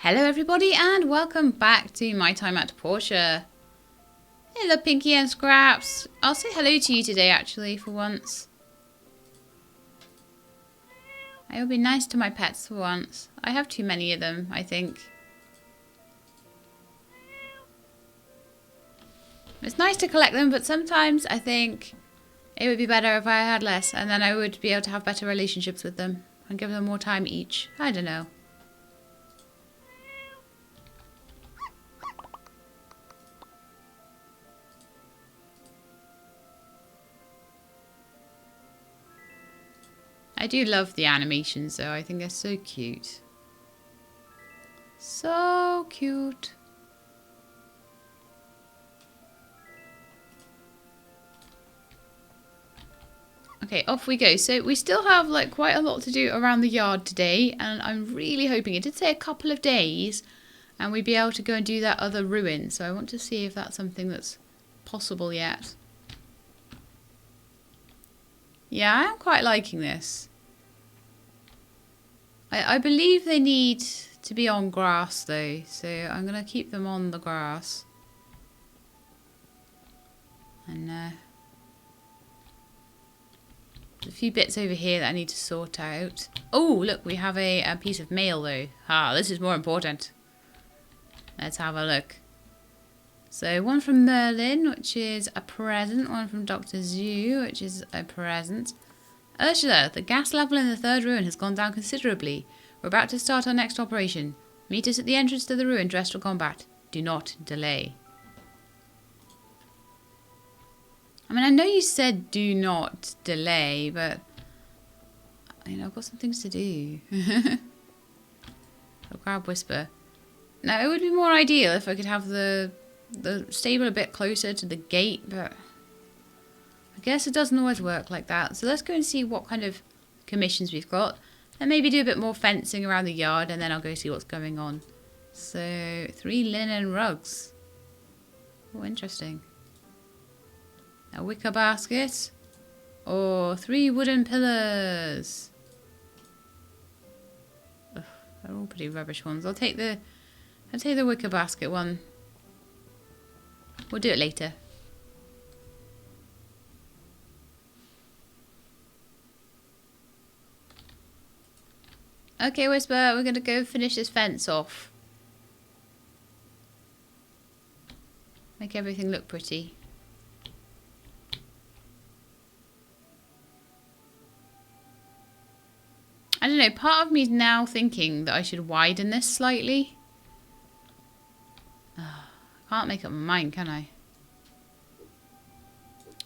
Hello everybody and welcome back to my Time At Portia. Hello Pinky and Scraps. I'll say hello to you today actually for once. I will be nice to my pets for once. I have too many of them, I think. It's nice to collect them, but sometimes I think it would be better if I had less and then I would be able to have better relationships with them and give them more time each. I don't know. I do love the animations though, I think they're so cute. So cute. Okay, off we go. So we still have like quite a lot to do around the yard today, and I'm really hoping, it did say a couple of days, and we'd be able to go and do that other ruin. So I want to see if that's something that's possible yet. Yeah, I am quite liking this. I believe they need to be on grass though, so I'm going to keep them on the grass. And there's a few bits over here that I need to sort out. Oh, look, we have a piece of mail though. Ah, this is more important. Let's have a look. So one from Merlin, which is a present. One from Dr. Zoo, which is a present. Ursula, the gas level in the third ruin has gone down considerably. We're about to start our next operation. Meet us at the entrance to the ruin dressed for combat. Do not delay. I mean, I know you said do not delay, but you know, I've got some things to do. I'll grab Whisper. Now, it would be more ideal if I could have the stable a bit closer to the gate, but I guess it doesn't always work like that. So let's go and see what kind of commissions we've got. And maybe do a bit more fencing around the yard, and then I'll go see what's going on. So, 3 linen rugs. Oh, interesting. A wicker basket. Or 3 wooden pillars. Ugh, they're all pretty rubbish ones. I'll take the wicker basket one. We'll do it later. Okay, Whisper, we're going to go finish this fence off. Make everything look pretty. I don't know, part of me is now thinking that I should widen this slightly. I can't make up my mind, can I?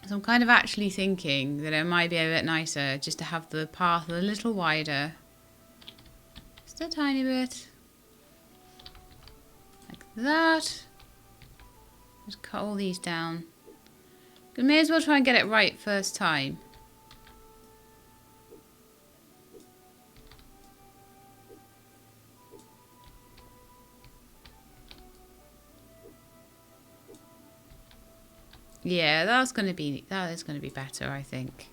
So I'm kind of actually thinking that it might be a bit nicer just to have the path a little wider. Just a tiny bit. Like that. Just cut all these down. We may as well try and get it right first time. Yeah, that is going to be better, I think.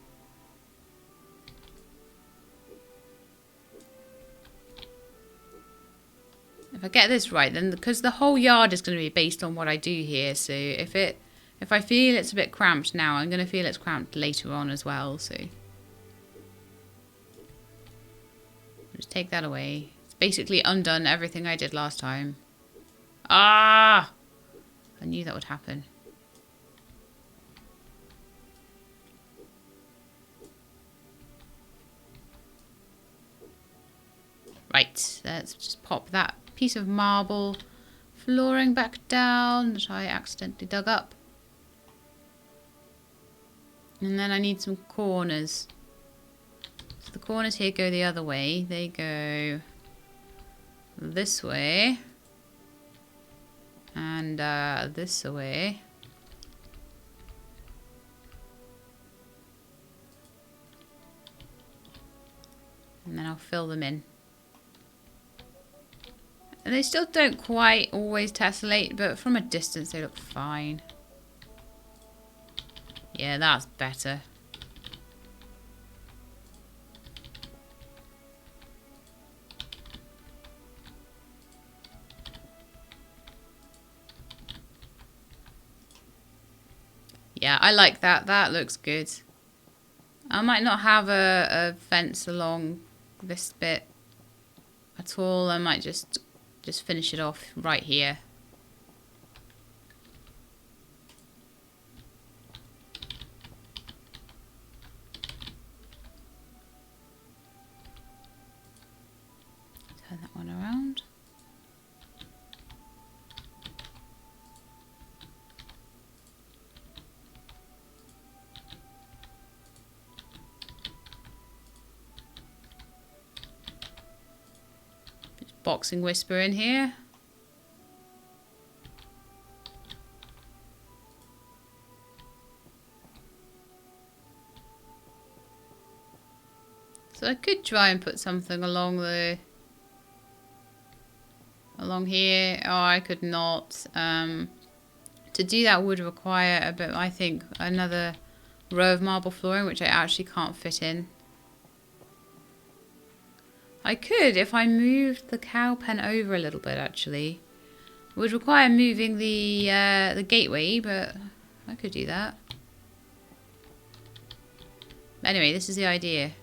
If I get this right, then because the whole yard is going to be based on what I do here, so if I feel it's a bit cramped now, I'm going to feel it's cramped later on as well, so just take that away. It's basically undone everything I did last time. Ah! I knew that would happen. Right, let's just pop that piece of marble flooring back down that I accidentally dug up. And then I need some corners. So the corners here go the other way. They go this way. And this way. And then I'll fill them in. And they still don't quite always tessellate, but from a distance they look fine. Yeah, that's better. Yeah, I like that. That looks good. I might not have a fence along this bit at all. I might just finish it off right here. Turn that one around. Boxing Whisper in here. So I could try and put something along here, or I could not. To do that would require a bit, I think, another row of marble flooring, which I actually can't fit in. I could if I moved the cow pen over a little bit. Actually, it would require moving the gateway, but I could do that. Anyway, this is the idea.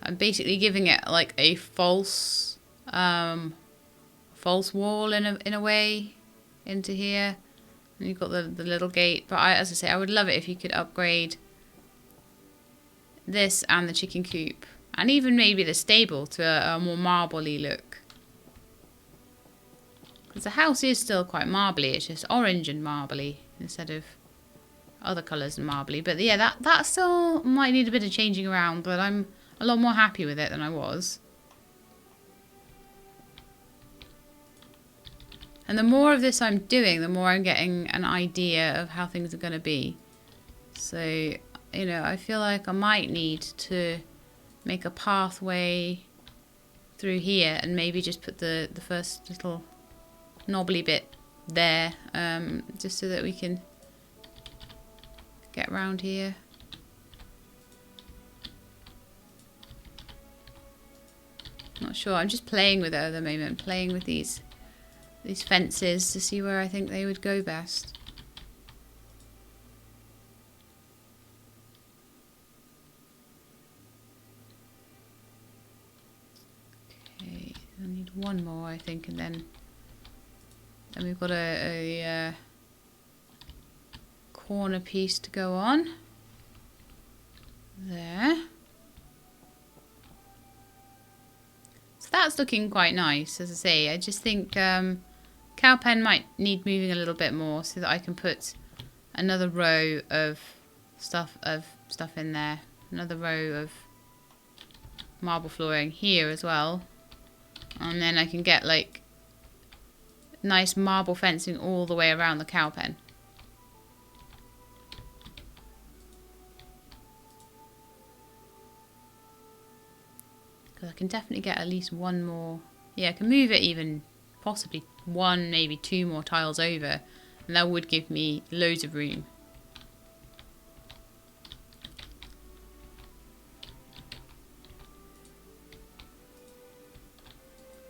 I'm basically giving it like a false wall in a way into here, and you've got the little gate. But as I say, I would love it if you could upgrade this and the chicken coop, and even maybe the stable to a more marbly look. Because the house is still quite marbly. It's just orange and marbly instead of other colours and marbly. But yeah, that still might need a bit of changing around, but I'm a lot more happy with it than I was. And the more of this I'm doing, the more I'm getting an idea of how things are going to be. So, you know, I feel like I might need to make a pathway through here and maybe just put the first little knobbly bit there, just so that we can get around here. Not sure. I'm just playing with it at the moment, playing with these fences to see where I think they would go best. Okay, I need one more, I think, and then we've got a corner piece to go on there. So that's looking quite nice, as I say. I just think cow pen might need moving a little bit more so that I can put another row of stuff in there. Another row of marble flooring here as well. And then I can get like nice marble fencing all the way around the cow pen. Because I can definitely get at least one more. Yeah, I can move it even possibly one, maybe two more tiles over, and that would give me loads of room.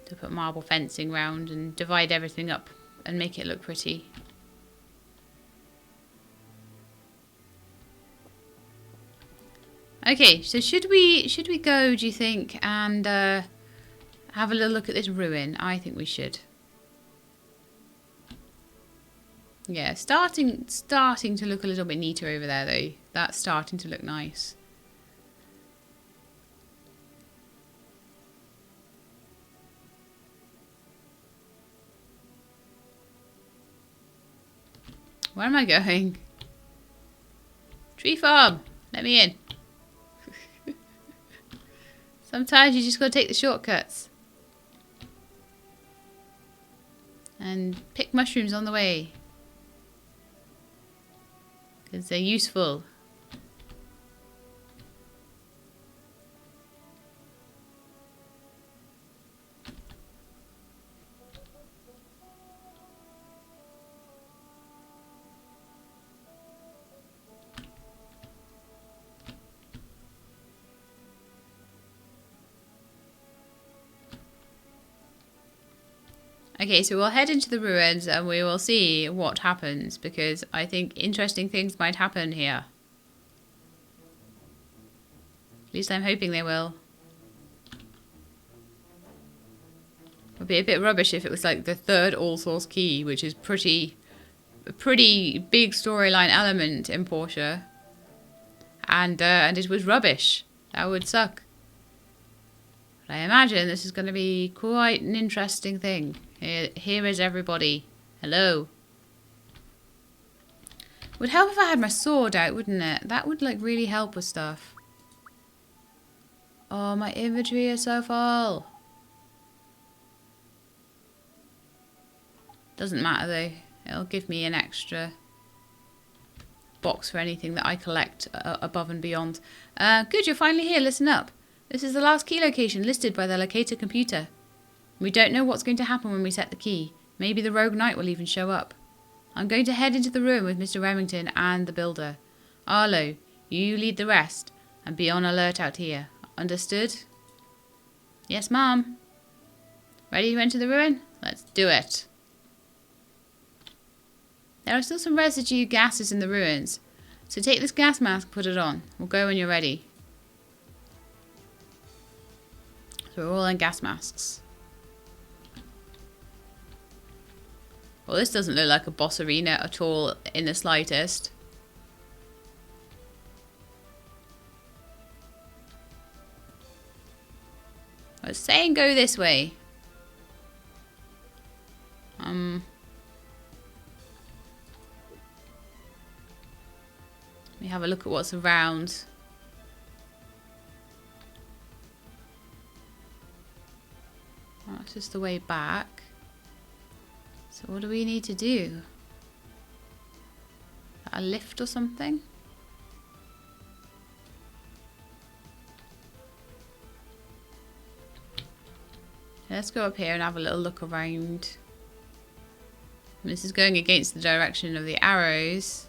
To put marble fencing round and divide everything up and make it look pretty. Okay, so should we go, do you think, and have a little look at this ruin? I think we should. Yeah, starting to look a little bit neater over there though. That's starting to look nice. Where am I going? Tree farm! Let me in. Sometimes you just gotta take the shortcuts. And pick mushrooms on the way. Because they're useful. Okay, so we'll head into the ruins and we will see what happens, because I think interesting things might happen here. At least I'm hoping they will. It would be a bit rubbish if it was like the third all-source key, which is a pretty big storyline element in Portia. And it was rubbish. That would suck. But I imagine this is going to be quite an interesting thing. Here is everybody. Hello. Would help if I had my sword out, wouldn't it? That would like really help with stuff. Oh, my inventory is so full. Doesn't matter though. It'll give me an extra box for anything that I collect above and beyond. Good, you're finally here. Listen up. This is the last key location listed by the locator computer. We don't know what's going to happen when we set the key. Maybe the rogue knight will even show up. I'm going to head into the room with Mr. Remington and the builder. Arlo, you lead the rest and be on alert out here. Understood? Yes, ma'am. Ready to enter the ruin? Let's do it. There are still some residue gases in the ruins, so take this gas mask and put it on. We'll go when you're ready. So we're all in gas masks. Well, this doesn't look like a boss arena at all in the slightest. I was saying go this way. Let me have a look at what's around. Oh, that's just the way back. So what do we need to do? A lift or something? Let's go up here and have a little look around. This is going against the direction of the arrows.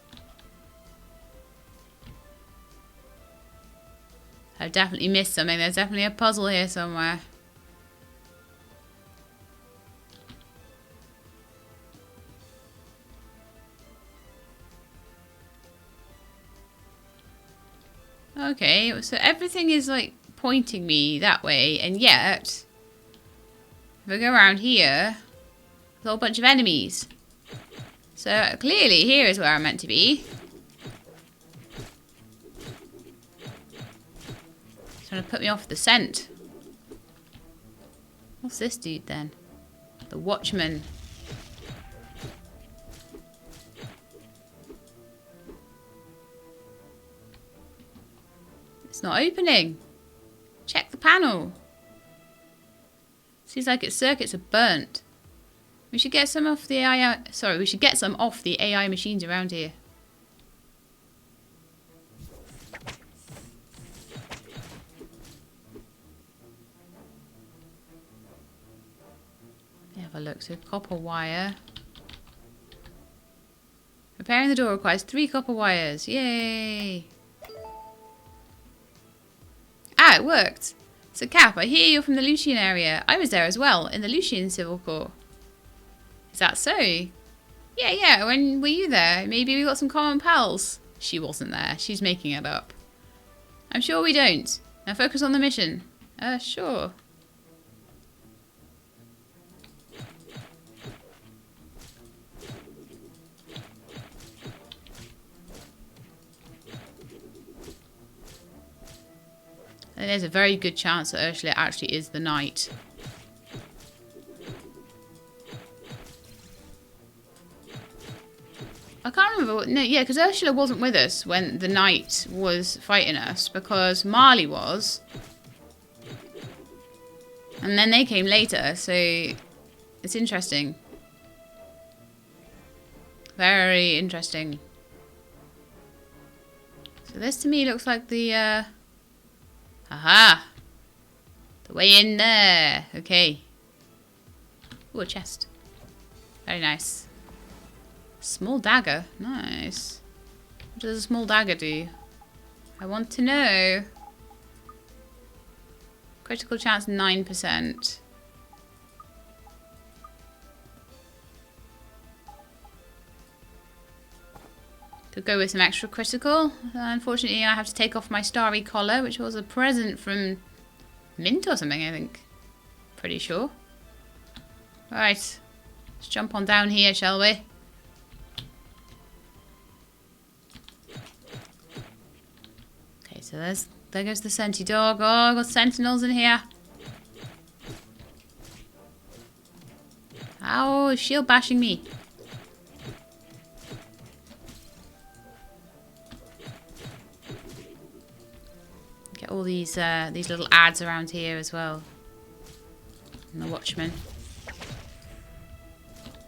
I've definitely missed something. There's definitely a puzzle here somewhere. Okay, so everything is like pointing me that way, and yet if I go around here, there's a whole bunch of enemies. So clearly here is where I'm meant to be. It's trying to put me off the scent. What's this dude then? The Watchman. It's not opening. Check the panel. Seems like its circuits are burnt. We should get some off the AI. Sorry, we should get some off the AI machines around here. Let me have a look. So copper wire. Repairing the door requires 3 copper wires. Yay! Ah, it worked. So Cap, I hear you're from the Lucian area. I was there as well, in the Lucian Civil Corps. Is that so? Yeah, when were you there? Maybe we got some common pals. She wasn't there. She's making it up. I'm sure we don't. Now focus on the mission. Sure. And there's a very good chance that Ursula actually is the knight. I can't remember what... No, yeah, because Ursula wasn't with us when the knight was fighting us, because Marley was. And then they came later, so it's interesting. Very interesting. So this to me looks like the... Aha! The way in there. Okay. Ooh, a chest. Very nice. Small dagger. Nice. What does a small dagger do? I want to know. Critical chance 9%. Could go with some extra critical. Unfortunately, I have to take off my starry collar, which was a present from Mint or something, I think. Pretty sure. Right. Let's jump on down here, shall we? Okay, so there goes the Senti dog. Oh, I've got sentinels in here. Ow, shield bashing me. Get all these little ads around here as well. And the watchmen.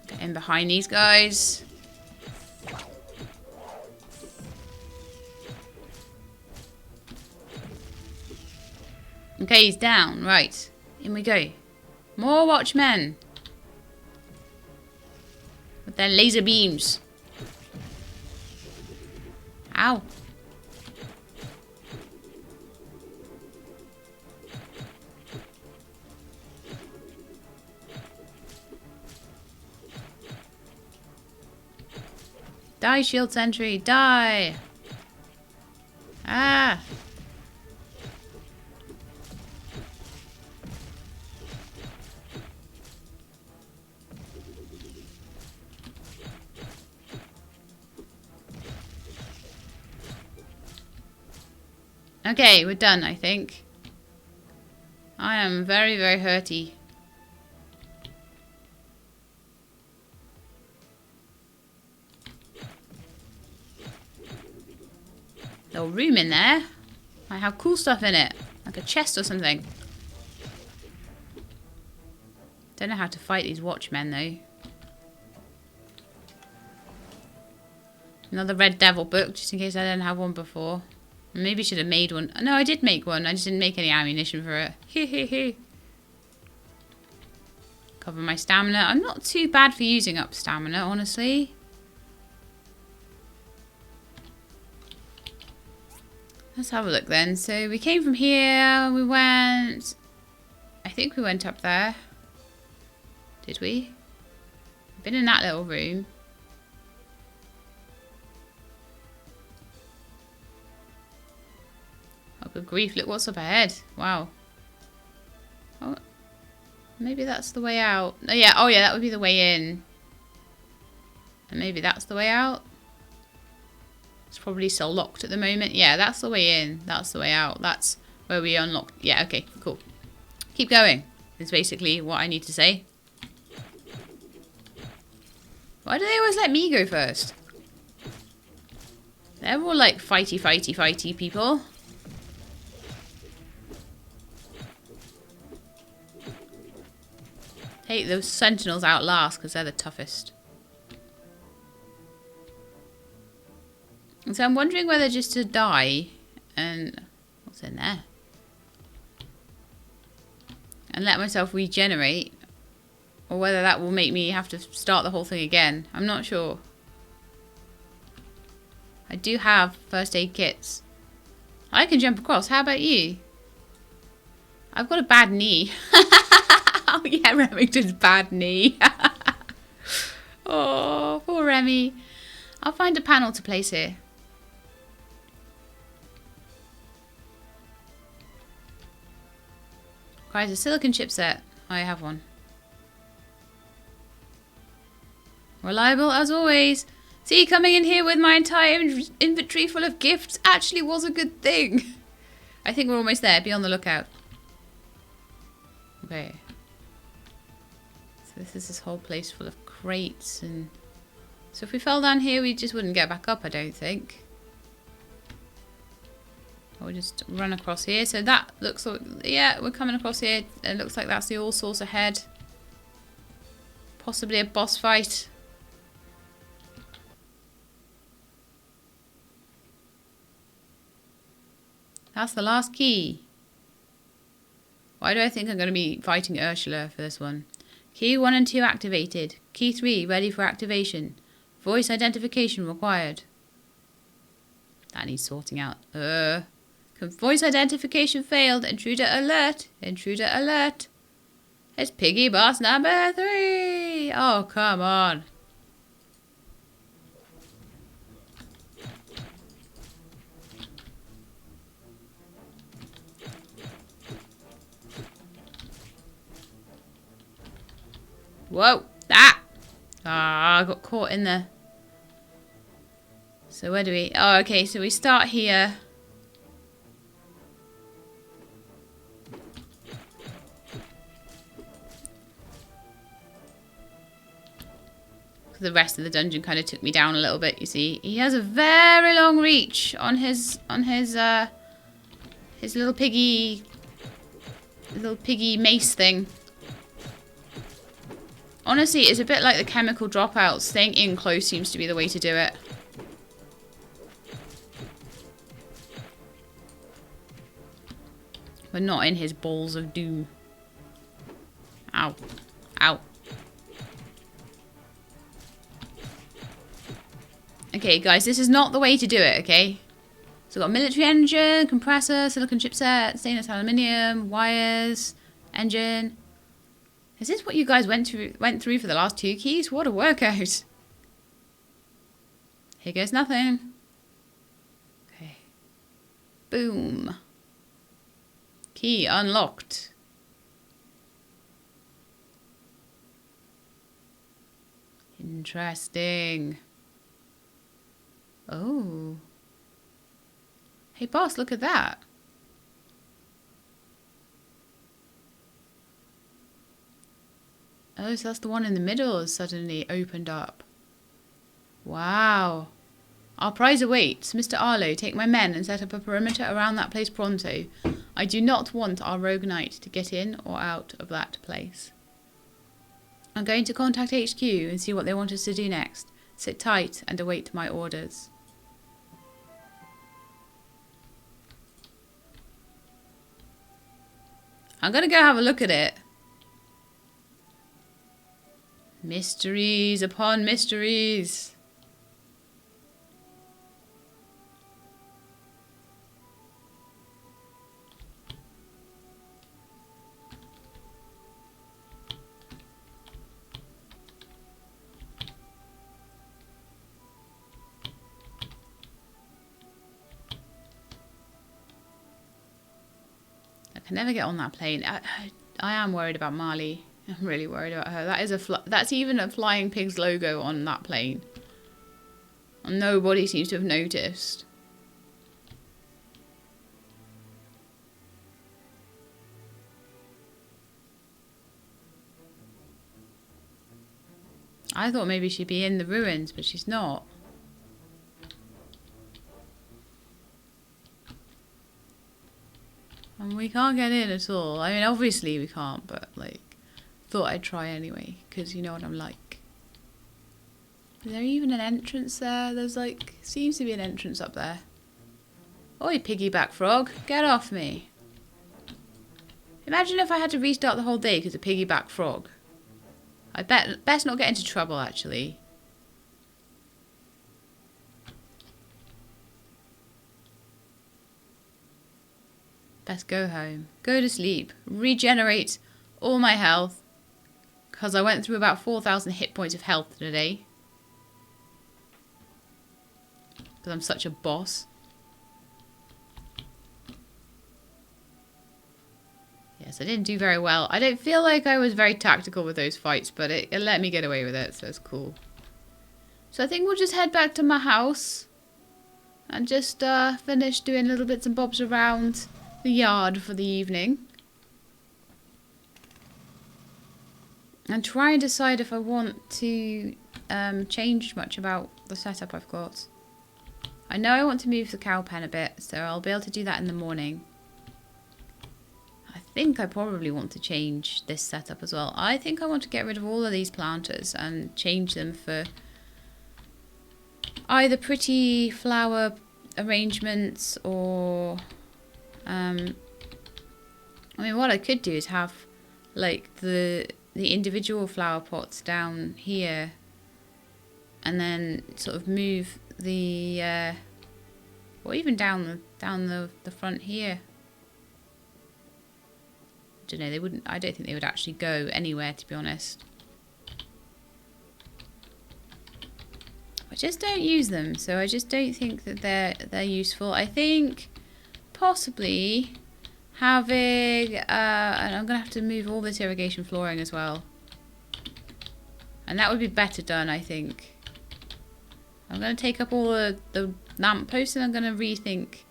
Get in behind these guys. Okay, he's down. Right. In we go. More watchmen. With their laser beams. Ow. Die, shield sentry. Die. Ah. Okay, we're done, I think. I am very, very hurty. Little room in there. Might have cool stuff in it. Like a chest or something. Don't know how to fight these watchmen, though. Another Red Devil book, just in case I didn't have one before. Maybe I should have made one. No, I did make one. I just didn't make any ammunition for it. Hee. Cover my stamina. I'm not too bad for using up stamina, honestly. Let's have a look then. So we came from here. We went... I think we went up there. Did we? Been in that little room. Oh, good grief. Look what's up ahead. Wow. Oh, maybe that's the way out. Oh, yeah. Oh, yeah. That would be the way in. And maybe that's the way out. It's probably still locked at the moment. Yeah, that's the way in. That's the way out. That's where we unlock. Yeah, okay. Cool. Keep going. Is basically what I need to say. Why do they always let me go first? They're all like fighty people. Take those sentinels out last because they're the toughest. And so I'm wondering whether just to die and... What's in there? And let myself regenerate. Or whether that will make me have to start the whole thing again. I'm not sure. I do have first aid kits. I can jump across. How about you? I've got a bad knee. Oh yeah, Remington's bad knee. Oh, poor Remy. I'll find a panel to place here. Requires a silicon chipset. I have one. Reliable as always. See, coming in here with my entire inventory full of gifts actually was a good thing. I think we're almost there. Be on the lookout. Okay. So this is this whole place full of crates and... So if we fell down here, we just wouldn't get back up, I don't think. Or we'll just run across here. So that looks like... Yeah, we're coming across here. It looks like that's the all source ahead. Possibly a boss fight. That's the last key. Why do I think I'm going to be fighting Ursula for this one? Key 1 and 2 activated. Key 3 ready for activation. Voice identification required. That needs sorting out. Voice identification failed. Intruder alert. Intruder alert. It's Piggy Boss number 3. Oh, come on. Whoa! Ah! Ah, I got caught in there. So where do we... Oh, okay, so we start here. The rest of the dungeon kind of took me down a little bit, you see. He has a very long reach on his little piggy mace thing. Honestly, it's a bit like the chemical dropouts. Staying in close seems to be the way to do it. We're not in his balls of doom. Ow. Ow. Okay, guys, this is not the way to do it, okay? So we've got military engine, compressor, silicon chipset, stainless aluminium, wires, engine. Is this what you guys went through for the last 2 keys? What a workout. Here goes nothing. Okay. Boom. Key unlocked. Interesting. Oh. Hey, boss, look at that. Oh, so that's the one in the middle has suddenly opened up. Wow. Our prize awaits. Mr. Arlo, take my men and set up a perimeter around that place pronto. I do not want our rogue knight to get in or out of that place. I'm going to contact HQ and see what they want us to do next. Sit tight and await my orders. I'm going to go have a look at it. Mysteries upon mysteries. I can never get on that plane. I am worried about Marley. I'm really worried about her. That is that's even a flying pig's logo on that plane. And nobody seems to have noticed. I thought maybe she'd be in the ruins, but she's not. And we can't get in at all. I mean, obviously we can't, but like, thought I'd try anyway, because you know what I'm like. Is there even an entrance there? There's like, seems to be an entrance up there. Oi, piggyback frog, get off me. Imagine if I had to restart the whole day because of piggyback frog. I best not get into trouble, actually. Best go home. Go to sleep. Regenerate all my health. Because I went through about 4,000 hit points of health today. Because I'm such a boss. Yes, I didn't do very well. I don't feel like I was very tactical with those fights, but it let me get away with it, so it's cool. So I think we'll just head back to my house. And just finish doing little bits and bobs around the yard for the evening. And try and decide if I want to change much about the setup I've got. I know I want to move the cow pen a bit, so I'll be able to do that in the morning. I think I probably want to change this setup as well. I think I want to get rid of all of these planters and change them for either pretty flower arrangements or... I mean, what I could do is have like the individual flower pots down here and then sort of move the or even down the front here. I don't know, they wouldn't, I don't think they would actually go anywhere, to be honest. I just don't use them, so I just don't think that they're useful. I think possibly having and I'm gonna have to move all this irrigation flooring as well. And that would be better done, I think. I'm going to take up all the lampposts and I'm going to rethink.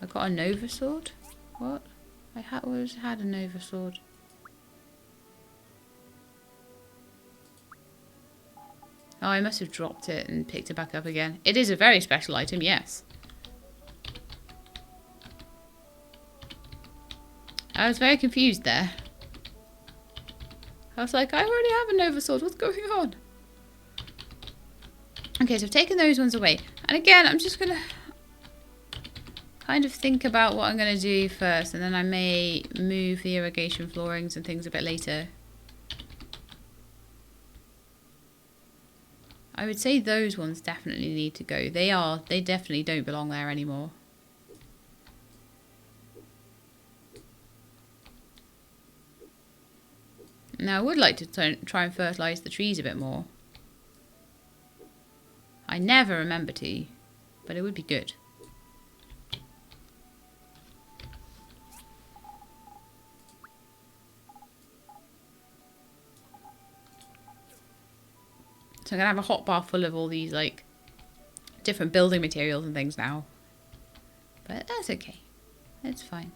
I got a Nova sword? What? I always had a Nova sword. Oh, I must have dropped it and picked it back up again. It is a very special item, yes. I was very confused there. I was like, I already have a Nova sword. What's going on? Okay, so I've taken those ones away. And again, I'm just going to kind of think about what I'm going to do first. And then I may move the irrigation floorings and things a bit later. I would say those ones definitely need to go. They definitely don't belong there anymore. Now, I would like to try and fertilise the trees a bit more. I never remember to, but it would be good. So I'm going to have a hot bar full of all these, like, different building materials and things now. But that's okay. It's fine.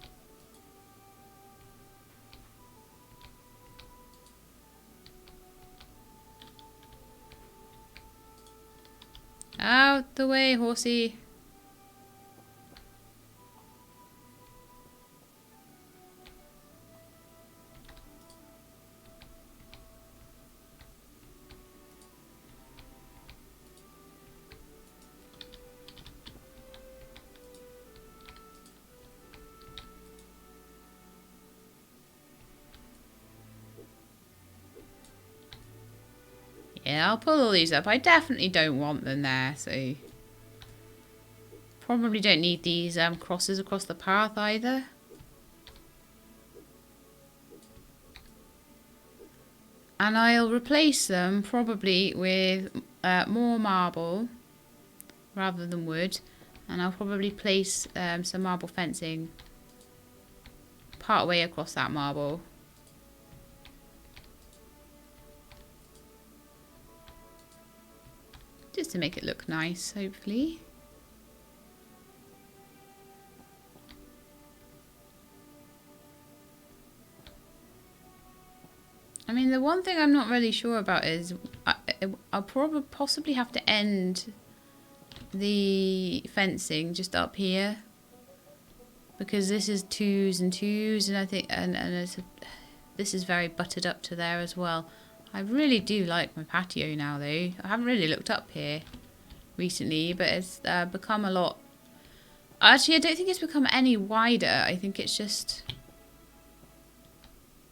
Out the way, horsey. Yeah, I'll pull all these up. I definitely don't want them there, so... Probably don't need these crosses across the path either. And I'll replace them probably with more marble rather than wood. And I'll probably place some marble fencing part way across that marble. Just to make it look nice, hopefully. I mean, the one thing I'm not really sure about is I'll probably possibly have to end the fencing just up here, because this is 2s and 2s, and I think this is very butted up to there as well. I really do like my patio now, though. I haven't really looked up here recently, but it's become a lot... Actually, I don't think it's become any wider. I think it's just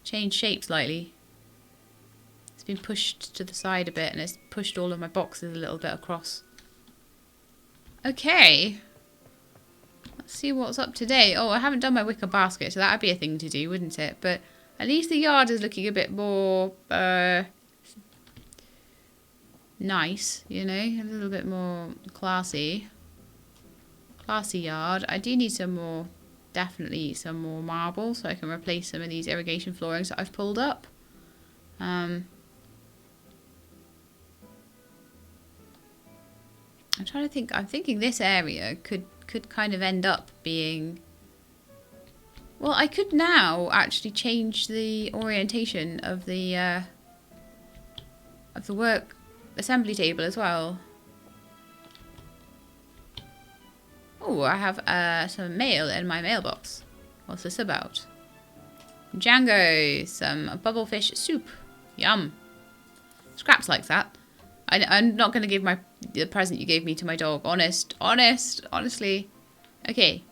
changed shape slightly. It's been pushed to the side a bit, and it's pushed all of my boxes a little bit across. Okay. Let's see what's up today. Oh, I haven't done my wicker basket, so that would be a thing to do, wouldn't it? But at least the yard is looking a bit more nice, you know, a little bit more classy. Classy yard. I do need some more, definitely some more marble, so I can replace some of these irrigation floorings that I've pulled up. I'm trying to think. I'm thinking this area could kind of end up being... Well, I could now actually change the orientation of the work assembly table as well. Oh, I have some mail in my mailbox. What's this about? Django, some bubblefish soup. Yum. Scraps likes that. I'm not going to give the present you gave me to my dog. Honestly. Okay.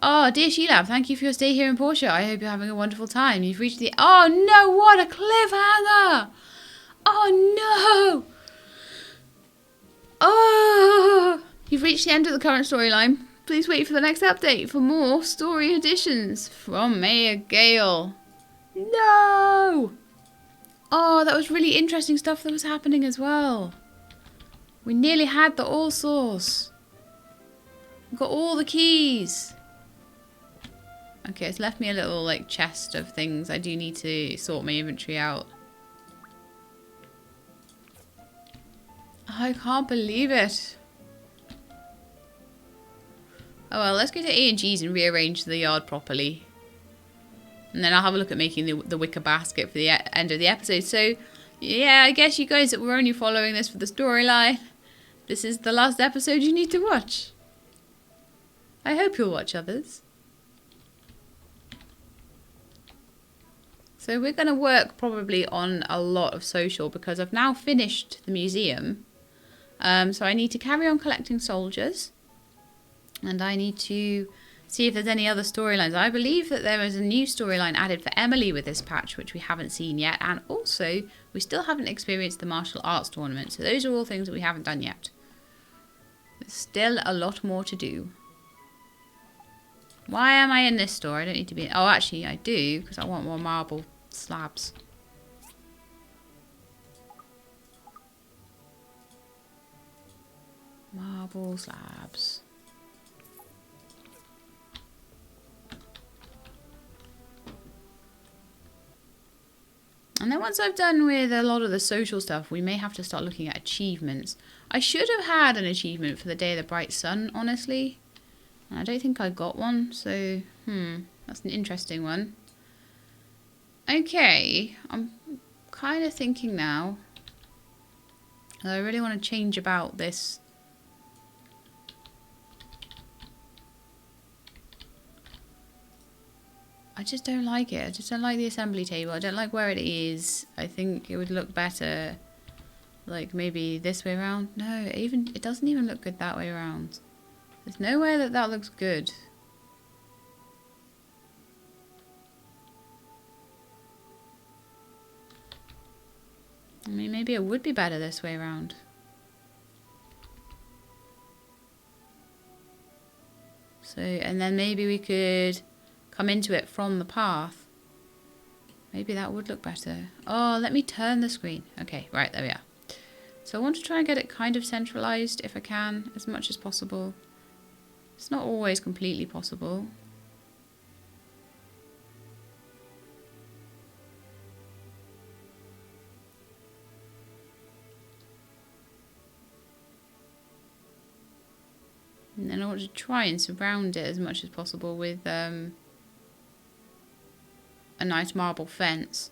Oh, dear Sheila, thank you for your stay here in Portia. I hope you're having a wonderful time. You've reached the... Oh, no, what a cliffhanger! Oh, no! Oh! You've reached the end of the current storyline. Please wait for the next update for more story additions from Mayor Gale. No! Oh, that was really interesting stuff that was happening as well. We nearly had the all source. We got all the keys. Okay, it's left me a little like chest of things. I do need to sort my inventory out. I can't believe it. Oh well, let's go to A&G's and rearrange the yard properly. And then I'll have a look at making the wicker basket for the end of the episode. So, yeah, I guess you guys that were only following this for the storyline, this is the last episode you need to watch. I hope you'll watch others. So we're going to work probably on a lot of social because I've now finished the museum. So I need to carry on collecting soldiers. And I need to see if there's any other storylines. I believe that there is a new storyline added for Emily with this patch, which we haven't seen yet. And also, we still haven't experienced the martial arts tournament. So those are all things that we haven't done yet. There's still a lot more to do. Why am I in this store? I don't need to be... Oh, actually, I do, because I want more marble slabs. Marble slabs. And then once I've done with a lot of the social stuff, we may have to start looking at achievements. I should have had an achievement for the Day of the Bright Sun, honestly. I don't think I got one, so, that's an interesting one. Okay, I'm kind of thinking now that I really want to change about this. I just don't like it. I just don't like the assembly table. I don't like where it is. I think it would look better, like maybe this way around. No, it doesn't even look good that way around. There's no way that that looks good. I mean, maybe it would be better this way around. So, and then maybe we could come into it from the path. Maybe that would look better. Oh, let me turn the screen. Okay, right, there we are. So I want to try and get it kind of centralized if I can, as much as possible. It's not always completely possible. And then I want to try and surround it as much as possible with a nice marble fence.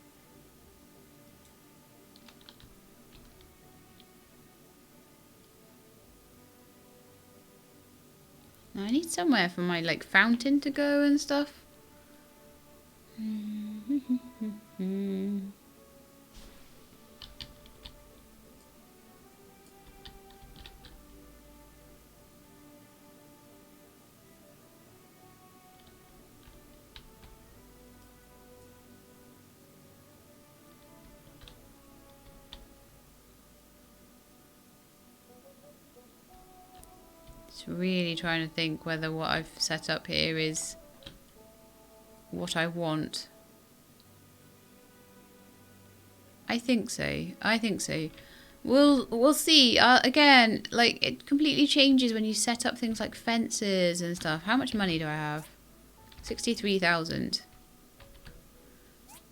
Now I need somewhere for my like fountain to go and stuff. Really trying to think whether what I've set up here is what I want. I think so. I think so. We'll see. Again, like it completely changes when you set up things like fences and stuff. How much money do I have? 63,000.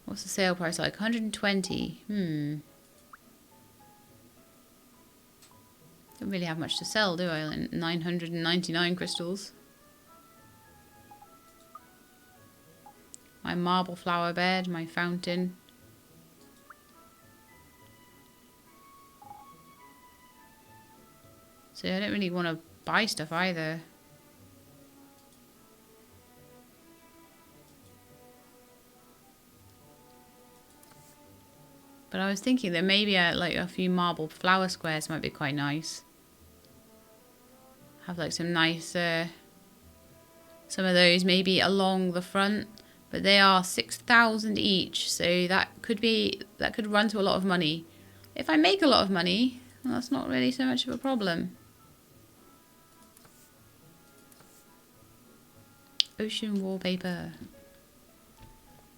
What's the sale price like? 120. Don't really have much to sell, do I? Like 999 crystals. My marble flower bed, my fountain. So I don't really want to buy stuff either. But I was thinking that maybe like a few marble flower squares might be quite nice. Have like some nice, some of those maybe along the front, but they are 6,000 each, so that could run to a lot of money. If I make a lot of money, well, that's not really so much of a problem. Ocean wallpaper.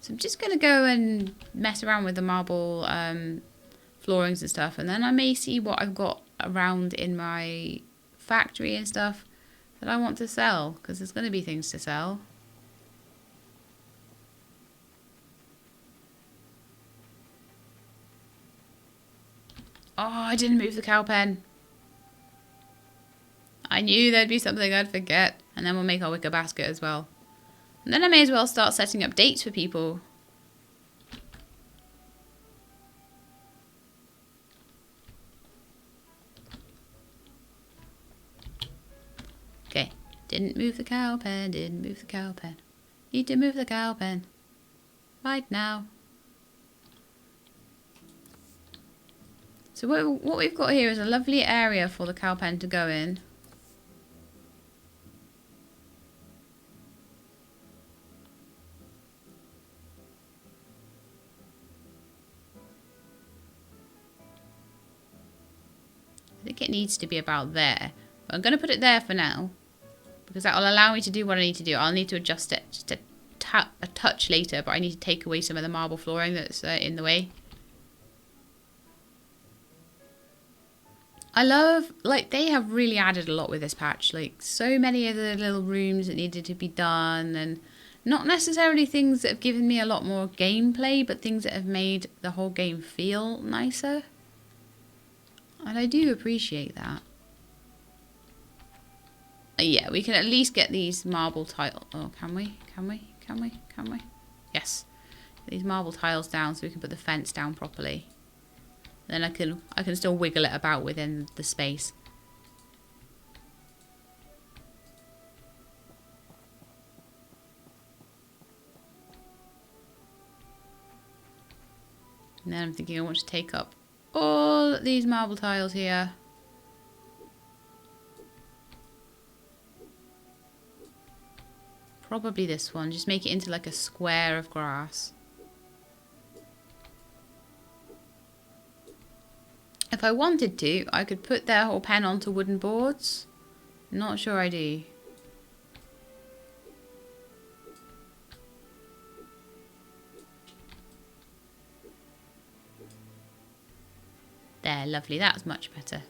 So I'm just going to go and mess around with the marble floorings and stuff, and then I may see what I've got around in my factory and stuff that I want to sell, because there's going to be things to sell. Oh, I didn't move the cow pen. I knew there'd be something I'd forget. And then we'll make our wicker basket as well. And then I may as well start setting up dates for people. Okay. Didn't move the cow pen, didn't move the cow pen. Need to move the cow pen. Right now. So what we've got here is a lovely area for the cow pen to go in. I think it needs to be about there. But I'm going to put it there for now. Because that will allow me to do what I need to do. I'll need to adjust it just a touch later. But I need to take away some of the marble flooring that's in the way. I love, like, they have really added a lot with this patch. Like, so many of the little rooms that needed to be done. And not necessarily things that have given me a lot more gameplay. But things that have made the whole game feel nicer. And I do appreciate that. Yeah, we can at least get these marble tiles. Oh, can we? Can we? Can we? Can we? Yes. Get these marble tiles down so we can put the fence down properly. Then I can still wiggle it about within the space. And then I'm thinking I want to take up all these marble tiles here. Probably this one. Just make it into like a square of grass. If I wanted to, I could put their whole pen onto wooden boards. Not sure I do. There, lovely. That's much better.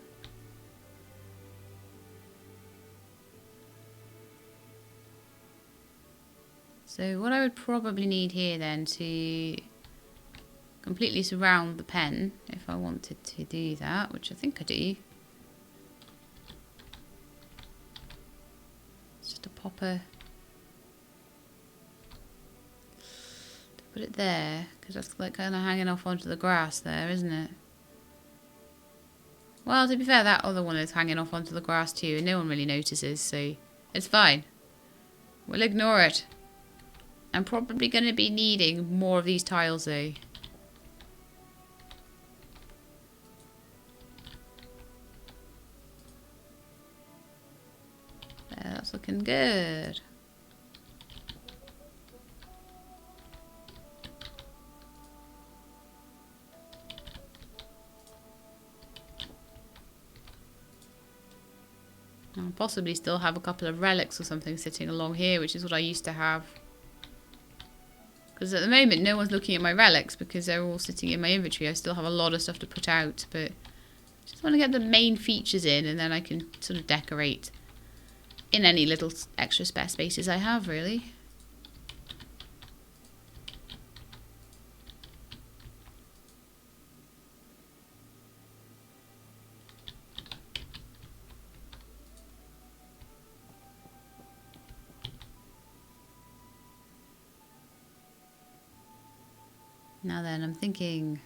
So what I would probably need here then to completely surround the pen, if I wanted to do that, which I think I do. It's just a popper. To put it there, because that's like kind of hanging off onto the grass there, isn't it? Well, to be fair, that other one is hanging off onto the grass too, and no one really notices, so it's fine. We'll ignore it. I'm probably going to be needing more of these tiles though. There, that's looking good. I'll possibly still have a couple of relics or something sitting along here, which is what I used to have. Because at the moment, no one's looking at my relics because they're all sitting in my inventory. I still have a lot of stuff to put out, but I just want to get the main features in, and then I can sort of decorate in any little extra spare spaces I have, really. Now then, I'm thinking...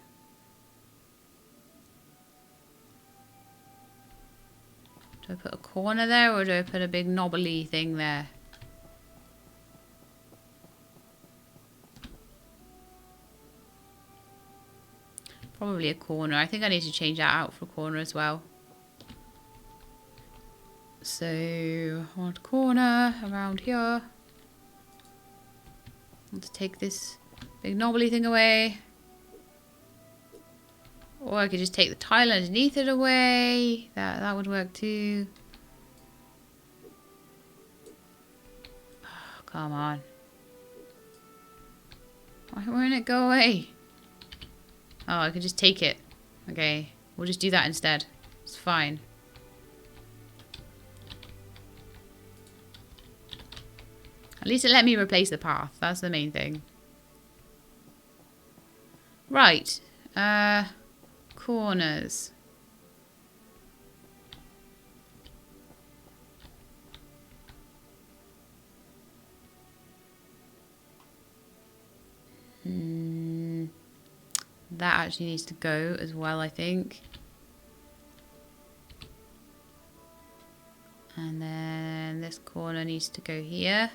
Do I put a corner there, or do I put a big knobbly thing there? Probably a corner. I think I need to change that out for a corner as well. So, I want a corner around here. I want to take this big knobbly thing away. Or I could just take the tile underneath it away. That would work too. Oh, come on. Why won't it go away? Oh, I could just take it. Okay, we'll just do that instead. It's fine. At least it let me replace the path. That's the main thing. Right. Corners. That actually needs to go as well, I think. And then this corner needs to go here.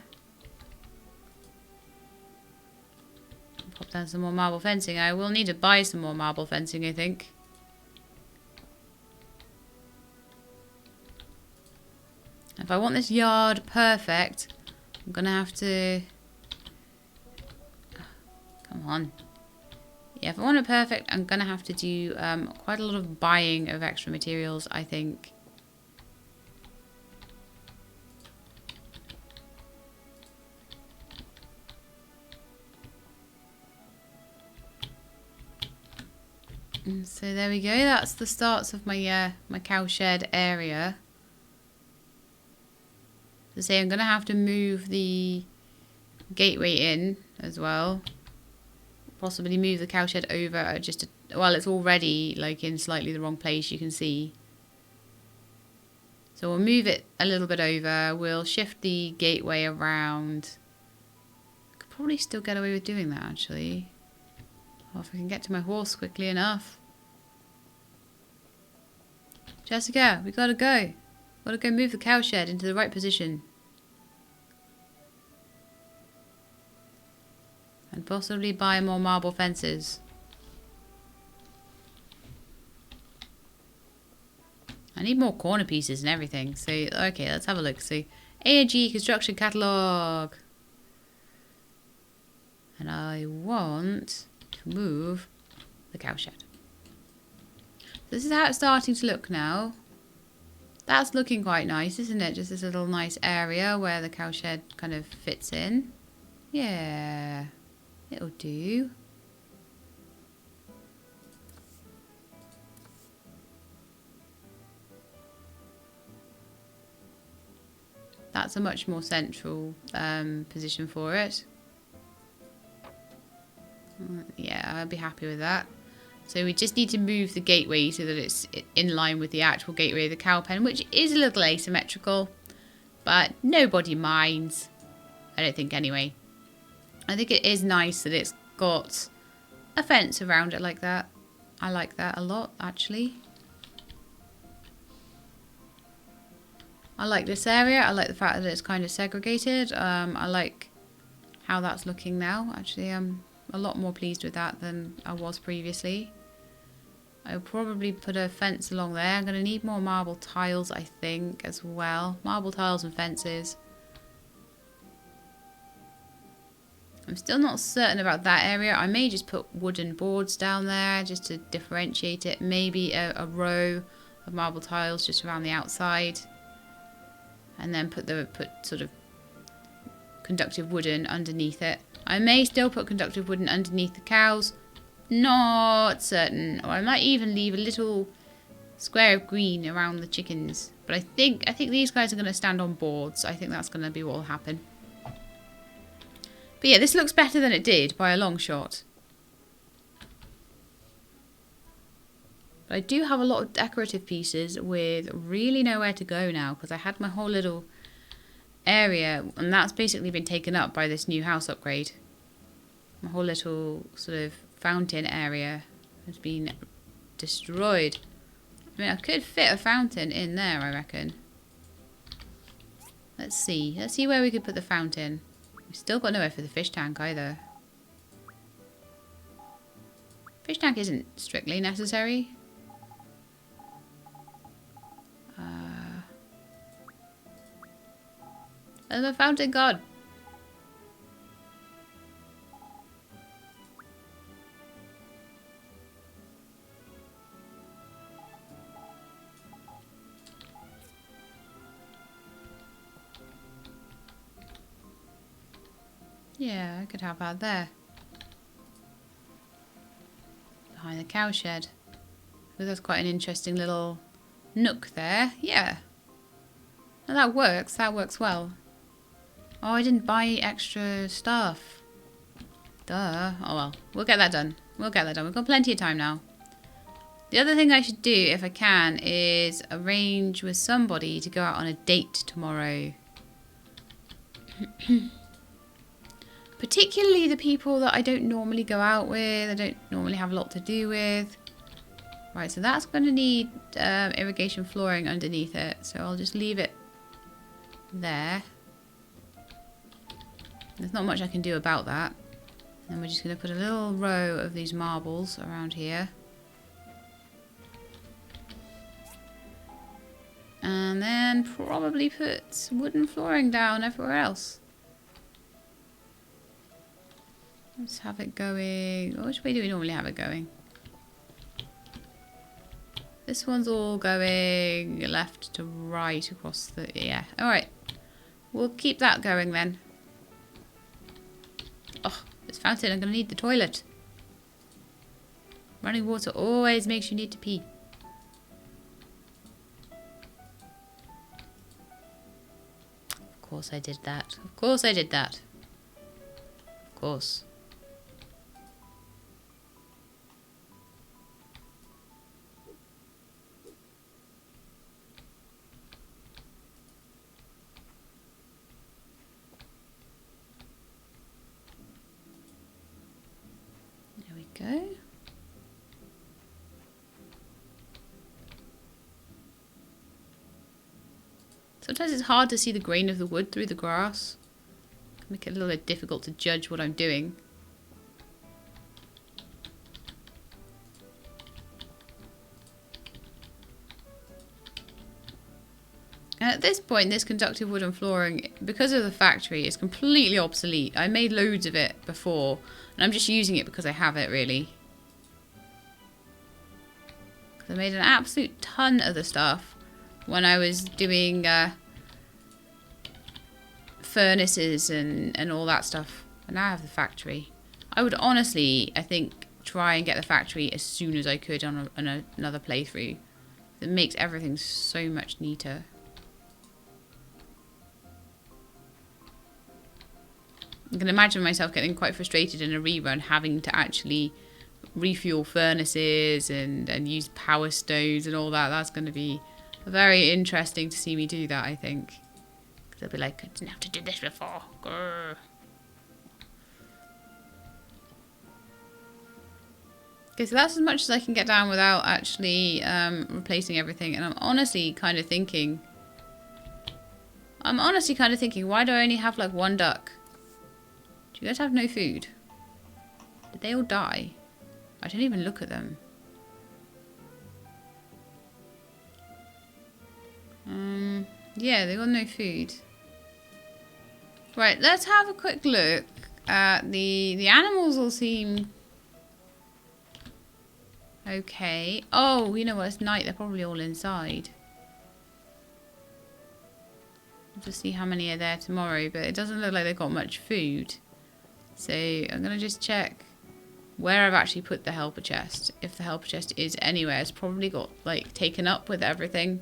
Pop down some more marble fencing. I will need to buy some more marble fencing, I think. If I want this yard perfect, I'm going to have to... Come on. Yeah, if I want it perfect, I'm going to have to do quite a lot of buying of extra materials, I think. And so there we go. That's the starts of my my cowshed area. To say I'm going to have to move the gateway in as well. Possibly move the cowshed over just to, well, it's already like in slightly the wrong place, you can see. So we'll move it a little bit over. We'll shift the gateway around. Could probably still get away with doing that actually. Or if I can get to my horse quickly enough. Jessica, we gotta go. Gotta go move the cowshed into the right position. And possibly buy more marble fences. I need more corner pieces and everything. So, okay, let's have a look. So, A&G construction catalogue. And I want to move the cowshed. This is how it's starting to look now. That's looking quite nice, isn't it? Just this little nice area where the cowshed kind of fits in. Yeah, it'll do. That's a much more central position for it. Yeah, I'd be happy with that. So we just need to move the gateway so that it's in line with the actual gateway of the cow pen, which is a little asymmetrical, but nobody minds. I don't think anyway. I think it is nice that it's got a fence around it like that. I like that a lot, actually. I like this area. I like the fact that it's kind of segregated. I like how that's looking now. Actually, I'm a lot more pleased with that than I was previously. I'll probably put a fence along there. I'm going to need more marble tiles, I think, as well. Marble tiles and fences. I'm still not certain about that area. I may just put wooden boards down there just to differentiate it. Maybe a row of marble tiles just around the outside. And then put sort of conductive wooden underneath it. I may still put conductive wooden underneath the cows. Not certain. Or I might even leave a little square of green around the chickens. But I think these guys are going to stand on boards. I think that's going to be what will happen. But yeah, this looks better than it did by a long shot. But I do have a lot of decorative pieces with really nowhere to go now. Because I had my whole little area. And that's basically been taken up by this new house upgrade. My whole little sort of fountain area has been destroyed. I mean, I could fit a fountain in there, I reckon. Let's see. Let's see where we could put the fountain. We've still got nowhere for the fish tank either. Fish tank isn't strictly necessary. There's a fountain god. Yeah, I could have that there. Behind the cowshed. Oh, that's quite an interesting little nook there. Yeah. Now that works. That works well. Oh, I didn't buy extra stuff. Duh. Oh well. We'll get that done. We'll get that done. We've got plenty of time now. The other thing I should do, if I can, is arrange with somebody to go out on a date tomorrow. Particularly the people that I don't normally go out with, I don't normally have a lot to do with. Right, so that's going to need irrigation flooring underneath it. So I'll just leave it there. There's not much I can do about that. And we're just going to put a little row of these marbles around here. And then probably put wooden flooring down everywhere else. Let's have it going. Which way do we normally have it going? This one's all going left to right across the... Yeah, alright. We'll keep that going then. Oh, this fountain, I'm going to need the toilet. Running water always makes you need to pee. Of course I did that. Of course I did that. Of course. There we go. Sometimes it's hard to see the grain of the wood through the grass. It can make it a little bit difficult to judge what I'm doing. And at this point, this conductive wooden flooring, because of the factory, is completely obsolete. I made loads of it before, and I'm just using it because I have it, really. I made an absolute ton of the stuff when I was doing furnaces and all that stuff. And now I have the factory. I would honestly, I think, try and get the factory as soon as I could on another playthrough. It makes everything so much neater. I can imagine myself getting quite frustrated in a rerun, having to actually refuel furnaces and use power stoves and all that. That's going to be very interesting to see me do that, I think. Because I'll be like, I didn't have to do this before. Grr. Okay, so that's as much as I can get down without actually replacing everything. And I'm honestly kind of thinking, why do I only have like one duck? Do you guys have no food? Did they all die? I didn't even look at them. Yeah, they got no food. Right, let's have a quick look at the animals. All seem okay. Oh, you know what? It's night. They're probably all inside. We'll just see how many are there tomorrow, but it doesn't look like they've got much food. So I'm gonna just check where I've actually put the helper chest. If the helper chest is anywhere, it's probably got like taken up with everything.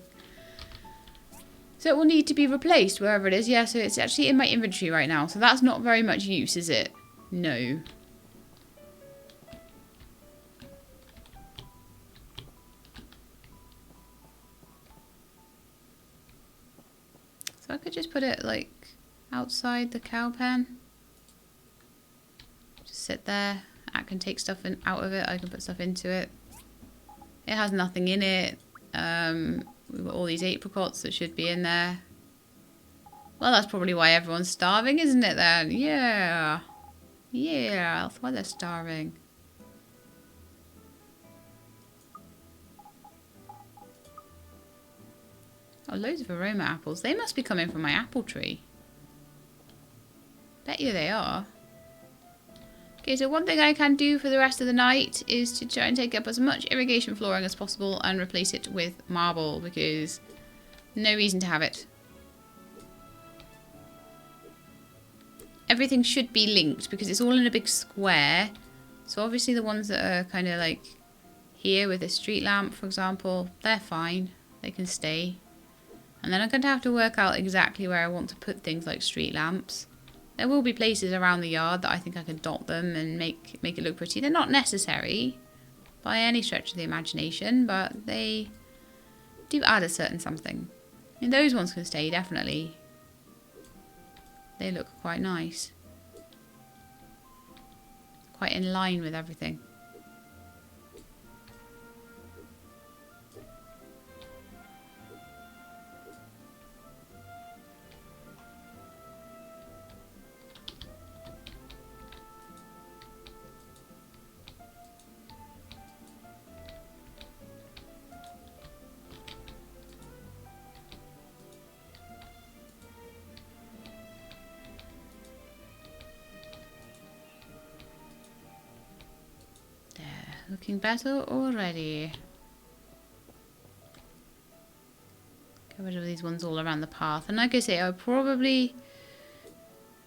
So it will need to be replaced wherever it is. Yeah, so it's actually in my inventory right now. So that's not very much use, is it? No. So I could just put it like outside the cow pen. Just sit there. I can take stuff out of it. I can put stuff into it. It has nothing in it. We've got all these apricots that should be in there. Well, that's probably why everyone's starving, isn't it then? Yeah. Yeah, that's why they're starving. Oh, loads of aroma apples. They must be coming from my apple tree. Bet you they are. Okay, so one thing I can do for the rest of the night is to try and take up as much irrigation flooring as possible and replace it with marble, because no reason to have it. Everything should be linked because it's all in a big square. So obviously the ones that are kind of like here with a street lamp, for example, they're fine. They can stay. And then I'm going to have to work out exactly where I want to put things like street lamps. There will be places around the yard that I think I can dot them and make it look pretty. They're not necessary by any stretch of the imagination, but they do add a certain something. And those ones can stay, definitely. They look quite nice. quite in line with everything. Looking better already. Get rid of these ones all around the path. And like I say, I probably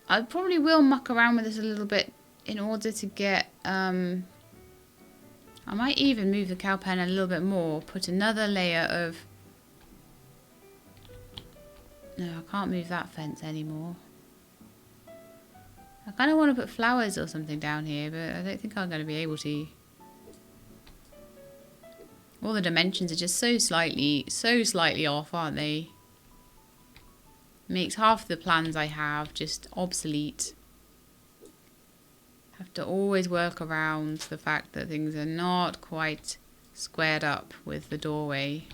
will muck around with this a little bit in order to get... I might even move the cow pen a little bit more. Put another layer of... No, I can't move that fence anymore. I kind of want to put flowers or something down here, but I don't think I'm going to be able to. All the dimensions are just so slightly off, aren't they? Makes half the plans I have just obsolete. Have to always work around the fact that things are not quite squared up with the doorway.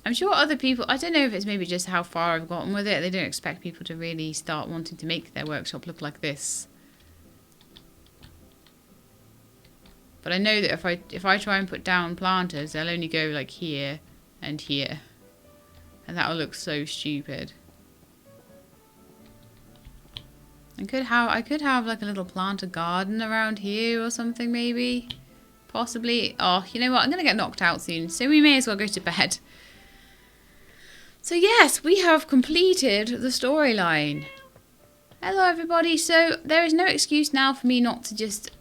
I'm sure other people, I don't know if it's maybe just how far I've gotten with it. They don't expect people to really start wanting to make their workshop look like this. But I know that if I try and put down planters, they'll only go like here and here. And that'll look so stupid. I could have like a little planter garden around here or something maybe. Possibly. Oh, you know what? I'm going to get knocked out soon, so we may as well go to bed. So yes, we have completed the storyline. Hello everybody. So there is no excuse now for me not to just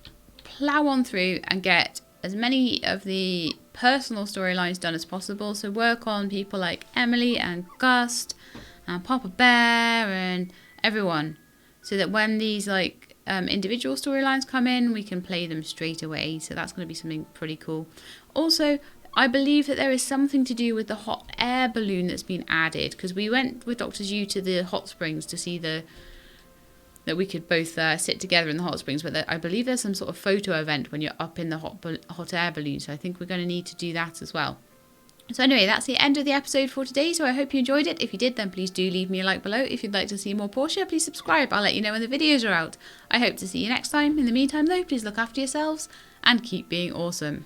plow on through and get as many of the personal storylines done as possible. So work on people like Emily and Gust and Papa Bear and everyone, so that when these like individual storylines come in, we can play them straight away. So that's going to be something pretty cool. Also, I believe that there is something to do with the hot air balloon that's been added, because we went with Dr. Zhu to the hot springs to see that we could both sit together in the hot springs, but I believe there's some sort of photo event when you're up in the hot air balloon, so I think we're going to need to do that as well. So anyway, that's the end of the episode for today, so I hope you enjoyed it. If you did, then please do leave me a like below. If you'd like to see more Portia, please subscribe. I'll let you know when the videos are out. I hope to see you next time. In the meantime though, please look after yourselves and keep being awesome.